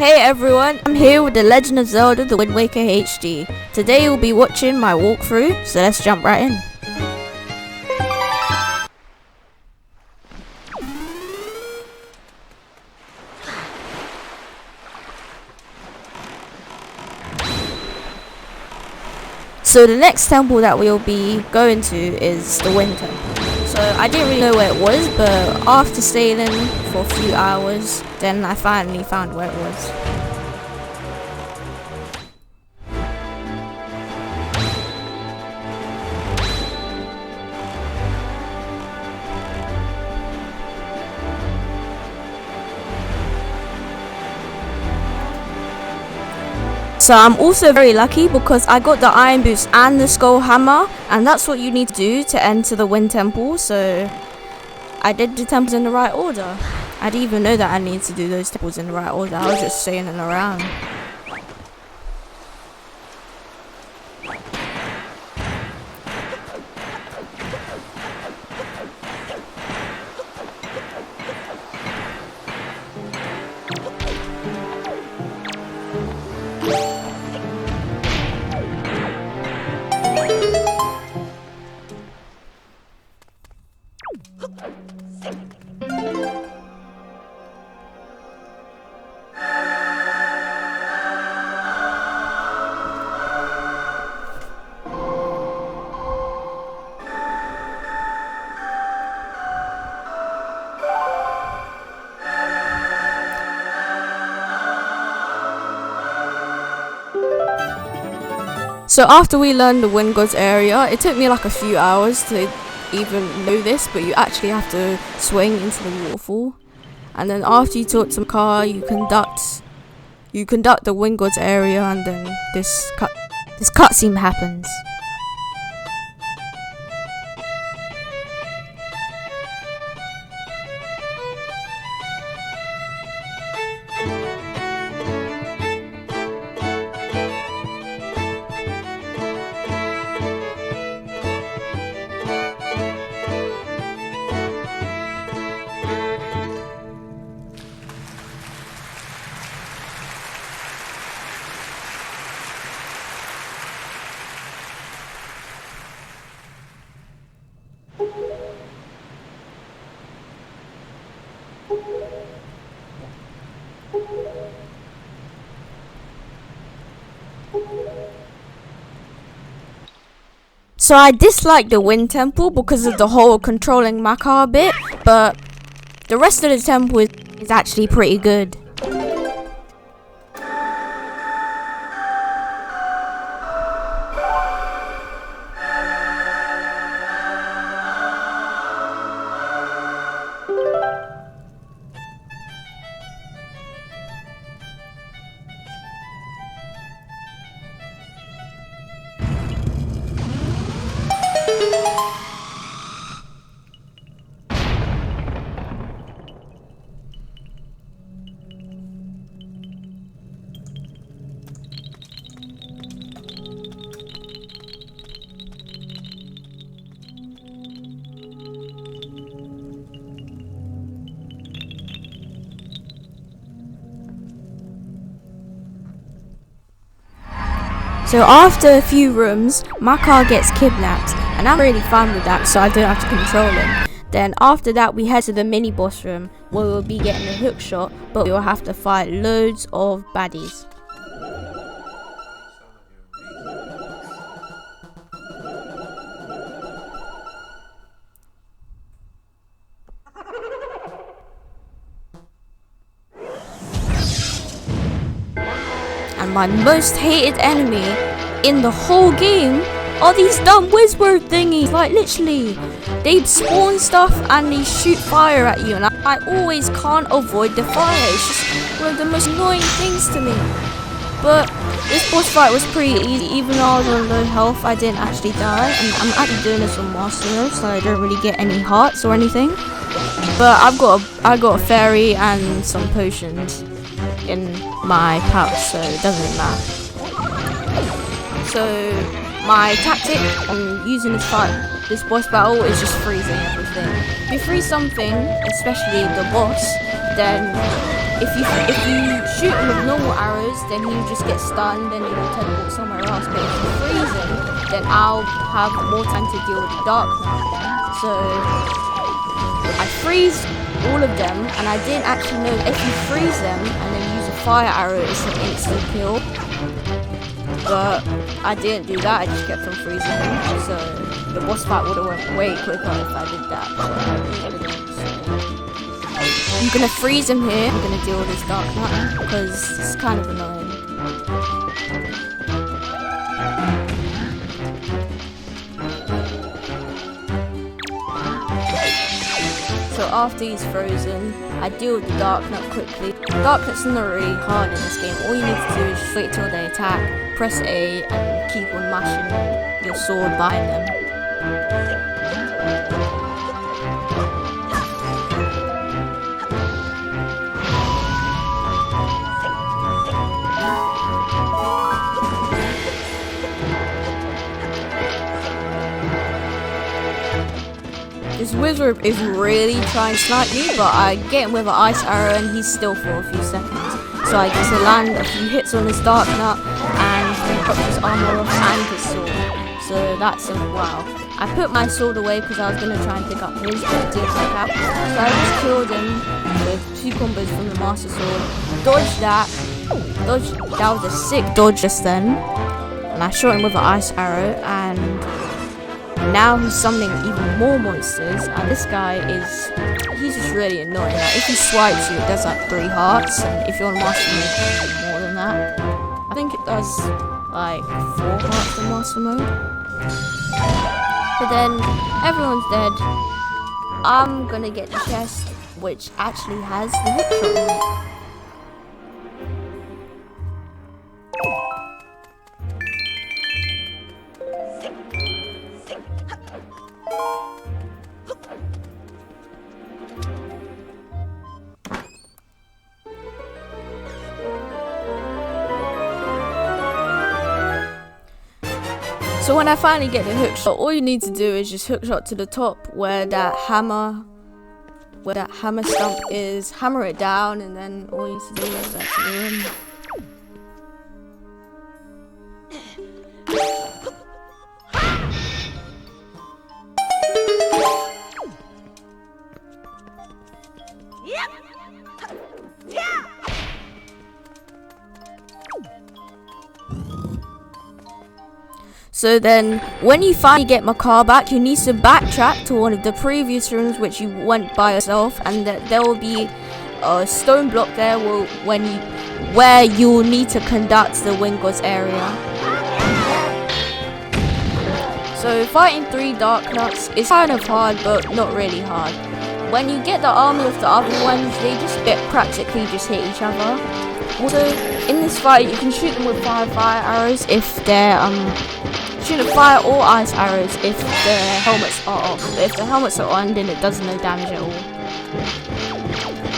Hey everyone, I'm here with The Legend of Zelda The Windwaker HD. Today you'll be watching my walkthrough, so let's jump right in. So the next temple that we'll be going to is the Wind Temple. So I didn't really know where it was, but after sailing for a few hours, then I finally found where it was. So I'm also very lucky because I got the iron boots and the skull hammer, and that's what you need to do to enter the Wind Temple. So I did the temples in the right order. I didn't even know that I needed to do those temples in the right order. I was just sailing around. So after we learned the Wind God's area, it took me like a few hours to even know this, but you actually have to swing into the waterfall. And then after you talk to Makar, you conduct the Wind God's area, and then this cutscene happens. So I dislike the Wind Temple because of the whole controlling Makar bit, but the rest of the temple is actually pretty good. So after a few rooms, Makar gets kidnapped, and I'm really fine with that, so I don't have to control him. Then after that we head to the mini boss room, where we'll be getting a hookshot, but we'll have to fight loads of baddies. And my most hated enemy in the whole game are these dumb wizard thingies. Like literally, they spawn stuff and they shoot fire at you, and I always can't avoid the fire. It's just one of the most annoying things to me. But this boss fight was pretty easy. Even though I was on low health, I didn't actually die, and I'm actually doing this on master mode, so I don't really get any hearts or anything. But I got a fairy and some potions in my pouch, so it doesn't really matter. So my tactic on using this boss battle is just freezing everything. If you freeze something, especially the boss, then if you shoot him with normal arrows, then he'll just get stunned and he'll teleport somewhere else. But if you freeze him, then I'll have more time to deal with the Dark Knight. So I freeze all of them, and I didn't actually know if you freeze them and then use a fire arrow, it's an instant kill. But I didn't do that, I just kept on freezing them. So the boss fight would have went way quicker if I did that. But I didn't, so. I'm gonna freeze him here. I'm gonna deal with this Dark Knight because it's kind of annoying. So after he's frozen, I deal with the Dark Knight quickly. Dark Knight's not really hard in this game. All you need to do is just wait till they attack, press A, and keep on mashing your sword behind them. This wizard is really trying to snipe me, but I get him with an ice arrow and he's still for a few seconds. So I get to land a few hits on his Dark Knight and he pops his armor off and his sword. So that's a wow. I put my sword away because I was going to try and pick up his, but it didn't work out. So I just killed him with 2 combos from the Master Sword. Dodged that. That was a sick dodge just then. And I shot him with an ice arrow, and now he's summoning even more monsters, and this guy he's just really annoying. Like, if he swipes you, it does like 3 hearts, and if you're on Master Mode, more than that. I think it does like 4 hearts in Master Mode. But then, everyone's dead. I'm gonna get the chest, which actually has the Hookshot in it. So when I finally get the hookshot, all you need to do is just hookshot to the top where that hammer stump is, hammer it down, and then all you need to do is actually win. So then, when you finally get my car back, you need to backtrack to one of the previous rooms which you went by yourself, and there will be a stone block there where you will need to conduct the Wind Gods area. So fighting 3 Dark Knights is kind of hard, but not really hard. When you get the army of the other ones, they just practically just hit each other. Also, in this fight, you can shoot them with fire arrows if they're shoot fire or ice arrows if the helmets are off. But if the helmets are on, then it does no damage at all.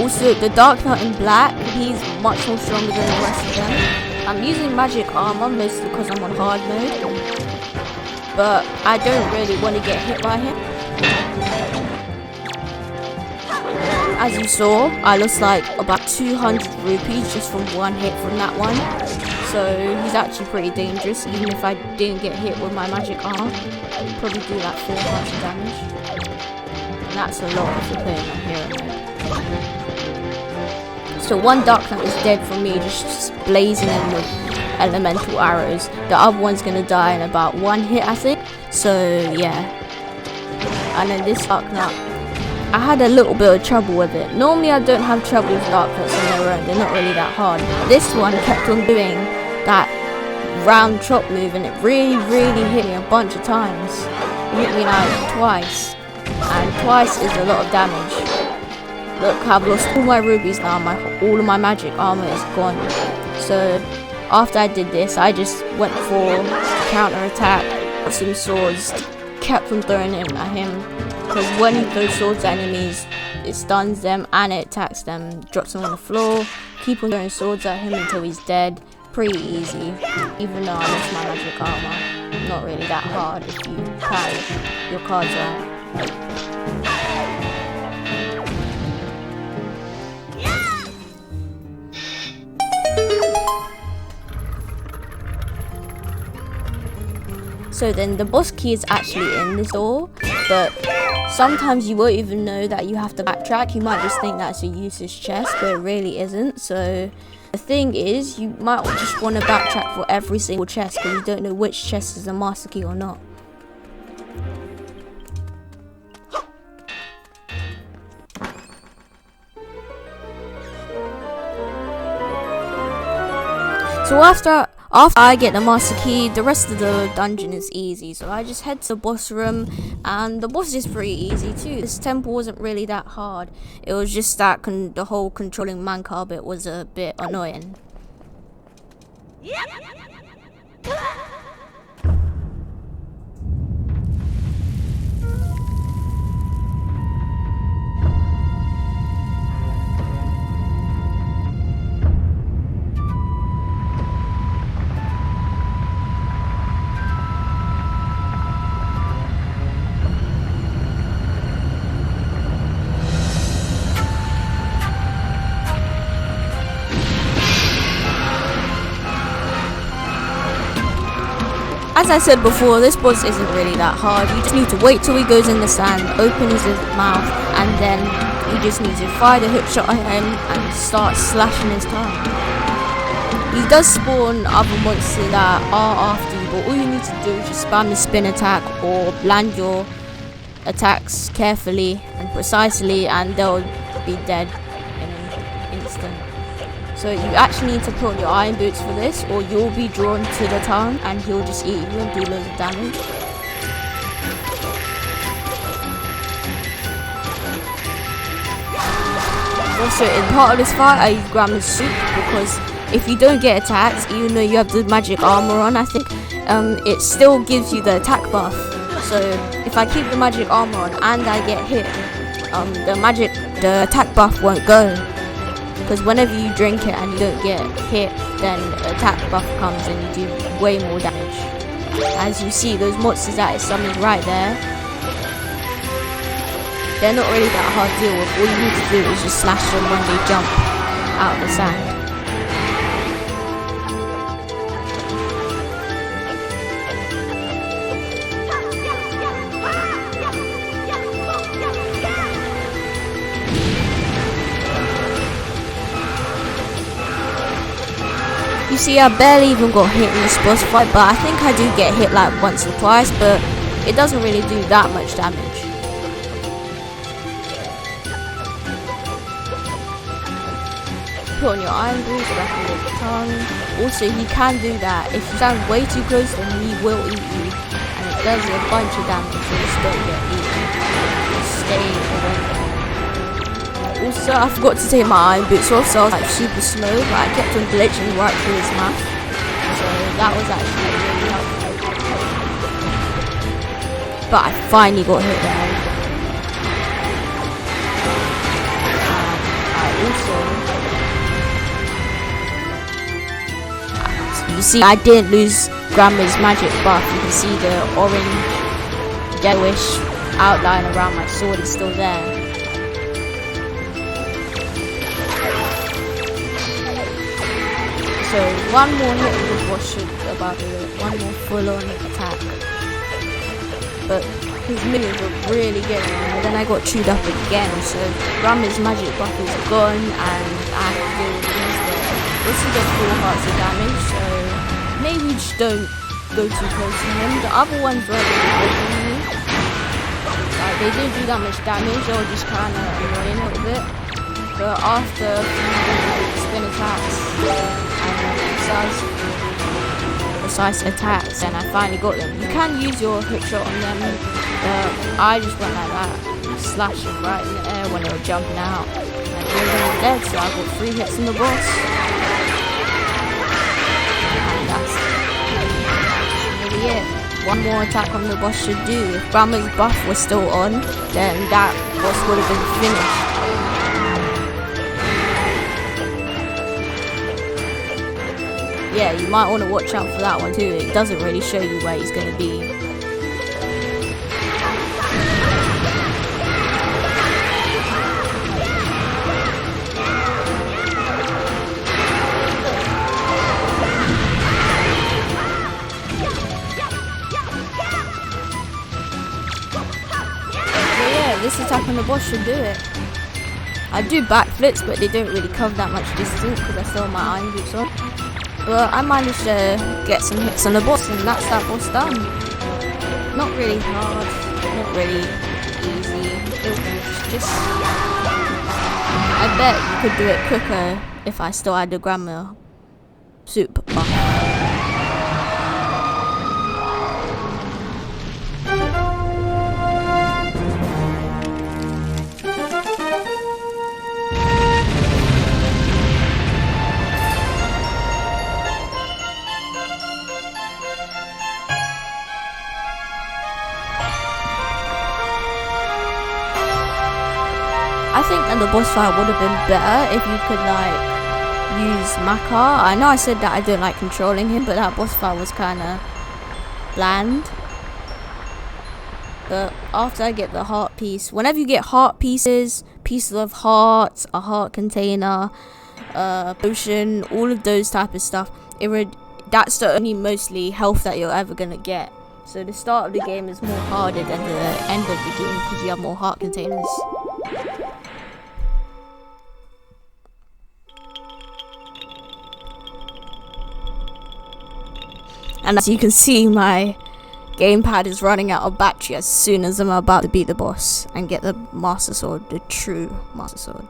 Also, the Dark Knight in black, he's much more stronger than the rest of them. I'm using magic armor mostly because I'm on hard mode, but I don't really want to get hit by him. As you saw, I lost like about 200 rupees just from one hit from that one. So he's actually pretty dangerous. Even if I didn't get hit with my magic armor, I'd probably do like 4 hearts of damage. And that's a lot if you're playing on hero mode. So one Dark Knight is dead from me just blazing him with elemental arrows. The other one's gonna die in about 1 hit, I think. So yeah. And then this Dark Knight, I had a little bit of trouble with it. Normally I don't have trouble with Dark Knights on their own, they're not really that hard. This one kept on doing that round chop move, and it really hit me a bunch of times. It hit me like twice, and twice is a lot of damage. Look, I've lost all my rubies now, all of my magic armor is gone. So after I did this, I just went for counter attack, got some swords, kept on throwing it at him. Because when he throws swords at enemies, it stuns them and it attacks them, drops them on the floor. Keep on throwing swords at him until he's dead. Pretty easy, even though I lost my magic armor. Not really that hard if you play your cards right. So then the boss key is actually in this door, but sometimes you won't even know that you have to backtrack. You might just think that's a useless chest, but it really isn't. So the thing is, you might just want to backtrack for every single chest because you don't know which chest is a master key or not. So after I get the master key, the rest of the dungeon is easy. So I just head to the boss room, and the boss is pretty easy too. This temple wasn't really that hard. It was just that the whole controlling Mancar bit was a bit annoying. As I said before, this boss isn't really that hard. You just need to wait till he goes in the sand, open his mouth, and then you just need to fire the hookshot at him and start slashing his tongue. He does spawn other monsters that are after you, but all you need to do is just spam the spin attack or land your attacks carefully and precisely, and they'll be dead in an instant. So you actually need to put on your iron boots for this, or you'll be drawn to the tongue and he'll just eat you and do loads of damage. Also, in part of this fight, I use Grandma's soup because if you don't get attacked, even though you have the magic armor on, I think, it still gives you the attack buff. So if I keep the magic armor on and I get hit, the attack buff won't go. Because whenever you drink it and you don't get hit, then the attack buff comes and you do way more damage. As you see, those monsters that is summoned right there, they're not really that hard to deal with. All you need to do is just slash them when they jump out of the sand. You see, I barely even got hit in this boss fight, but I think I do get hit like once or twice, but it doesn't really do that much damage. Put on your iron boots, back on your tongue. Also, he can do that. If you stand way too close, then he will eat you, and it does a bunch of damage, so just don't get eaten. Just stay away. Also, I forgot to take my iron boots off, so I was like super slow, but I kept on glitching right through his mouth. So that was actually really helpful. But I finally got hit there. You see, I didn't lose Grandma's magic buff. You can see the orange, yellowish outline around my sword is still there. So one more hit of the boss should about do it. One more full-on attack. But his minions were really getting me, and then I got chewed up again. So Grandma's magic buff is gone, and I have to deal with these there. This is the 4 hearts of damage, so maybe just don't go too close to him. The other ones were really bothering me. Like, they didn't do that much damage, they were just kind of annoying a little bit. But after a few spin attacks and precise attacks, and I finally got them. You can use your hookshot on them, but I just went like that, slash them right in the air when they were jumping out. And they were dead, so I got 3 hits on the boss. And that's really it. One more attack on the boss should do. If Grandma's buff was still on, then that boss would have been finished. Yeah, you might want to watch out for that one too. It doesn't really show you where he's going to be. attack on the boss should do it. I do backflips, but they don't really cover that much distance because I still have my iron boots on. But I managed to get some hits on the boss, and that's that boss done. Not really hard, not really easy. It's just, I bet you could do it quicker if I still had the grammar soup buff. I think that the boss fight would have been better if you could like use Maka. I know I said that I don't like controlling him, but that boss fight was kind of bland. But after I get the heart piece, whenever you get heart pieces, pieces of hearts, a heart container, potion, all of those type of stuff, that's the only mostly health that you're ever gonna get. So the start of the game is more harder than the end of the game because you have more heart containers. And as you can see, my gamepad is running out of battery as soon as I'm about to beat the boss and get the Master Sword, the true Master Sword.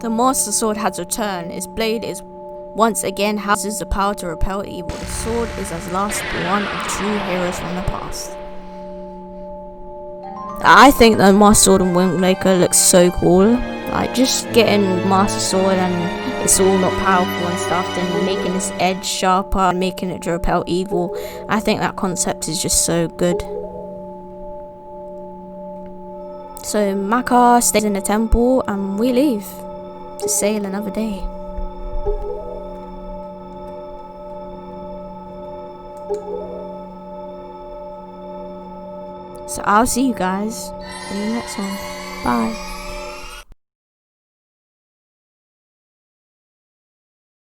The Master Sword has returned. Its blade is once again houses the power to repel evil. The sword is as last one of true heroes from the past. I think the Master Sword and Windwaker looks so cool. Like just getting Master Sword and it's all not powerful and stuff, then making its edge sharper and making it to repel evil. I think that concept is just so good. So Maka stays in the temple and we leave to sail another day. So I'll see you guys in the next one. Bye.